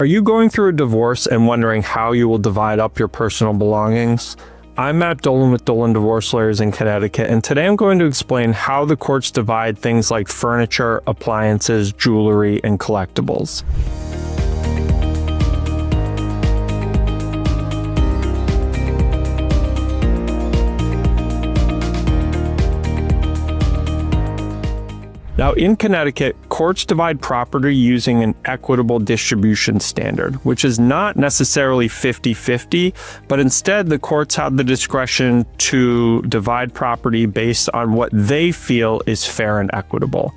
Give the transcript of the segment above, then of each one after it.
Are you going through a divorce and wondering how you will divide up your personal belongings? I'm Matt Dolan with Dolan Divorce Lawyers in Connecticut, and today I'm going to explain how the courts divide things like furniture, appliances, jewelry, and collectibles. Now, in Connecticut, courts divide property using an equitable distribution standard, which is not necessarily 50-50, but instead the courts have the discretion to divide property based on what they feel is fair and equitable.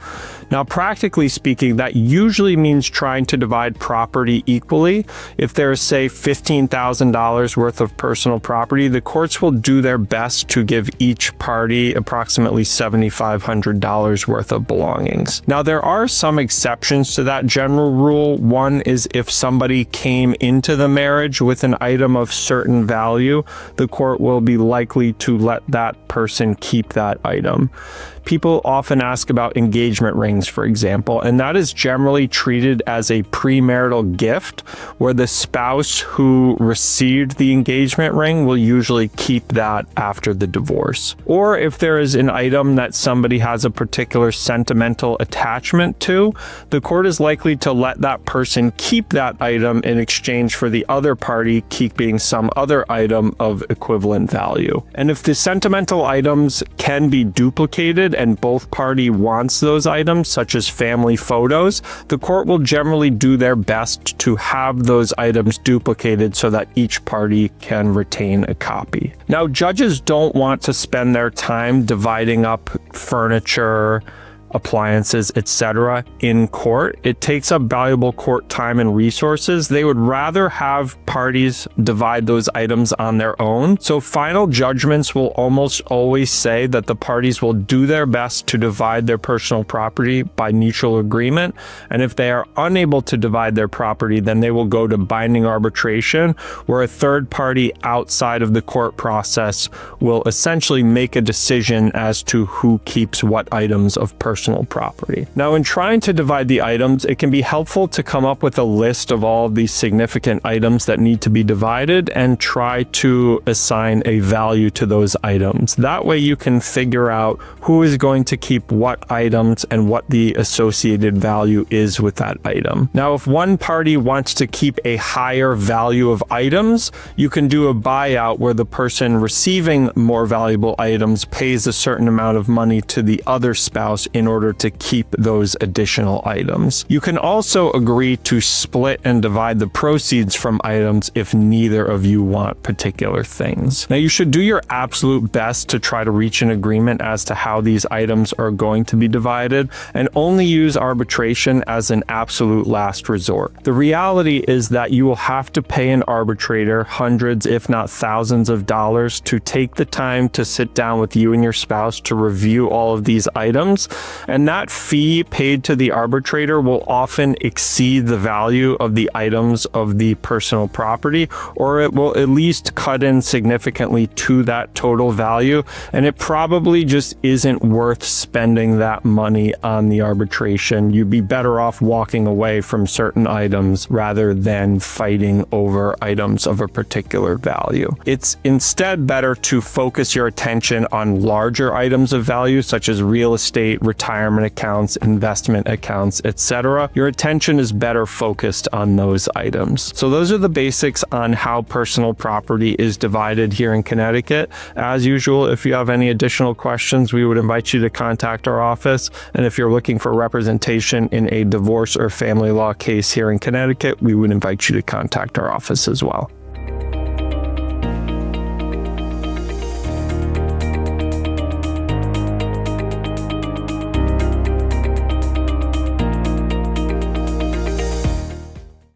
Now, practically speaking, that usually means trying to divide property equally. If there is, say, $15,000 worth of personal property, the courts will do their best to give each party approximately $7,500 worth of belongings. Now, there are some exceptions to that general rule. One is if somebody came into the marriage with an item of certain value, the court will be likely to let that person keep that item. People often ask about engagement rings, for example, and that is generally treated as a premarital gift where the spouse who received the engagement ring will usually keep that after the divorce. Or if there is an item that somebody has a particular sentimental attachment to, the court is likely to let that person keep that item in exchange for the other party keeping some other item of equivalent value. And if the sentimental items can be duplicated and both party wants those items, such as family photos, the court will generally do their best to have those items duplicated so that each party can retain a copy. Now, judges don't want to spend their time dividing up furniture, appliances, etc. in court. It takes up valuable court time and resources. They would rather have parties divide those items on their own. So final judgments will almost always say that the parties will do their best to divide their personal property by mutual agreement. And if they are unable to divide their property, then they will go to binding arbitration, where a third party outside of the court process will essentially make a decision as to who keeps what items of personal property. Now, in trying to divide the items, it can be helpful to come up with a list of all of these significant items that need to be divided and try to assign a value to those items. That way you can figure out who is going to keep what items and what the associated value is with that item. Now, if one party wants to keep a higher value of items, you can do a buyout where the person receiving more valuable items pays a certain amount of money to the other spouse in order to keep those additional items. You can also agree to split and divide the proceeds from items if neither of you want particular things. Now, you should do your absolute best to try to reach an agreement as to how these items are going to be divided, and only use arbitration as an absolute last resort. The reality is that you will have to pay an arbitrator hundreds, if not thousands of dollars to take the time to sit down with you and your spouse to review all of these items. And that fee paid to the arbitrator will often exceed the value of the items of the personal property, or it will at least cut in significantly to that total value. And it probably just isn't worth spending that money on the arbitration. You'd be better off walking away from certain items rather than fighting over items of a particular value. It's instead better to focus your attention on larger items of value, such as real estate, retirement accounts, investment accounts, etc. Your attention is better focused on those items. So those are the basics on how personal property is divided here in Connecticut. As usual, if you have any additional questions, we would invite you to contact our office. And if you're looking for representation in a divorce or family law case here in Connecticut, we would invite you to contact our office as well.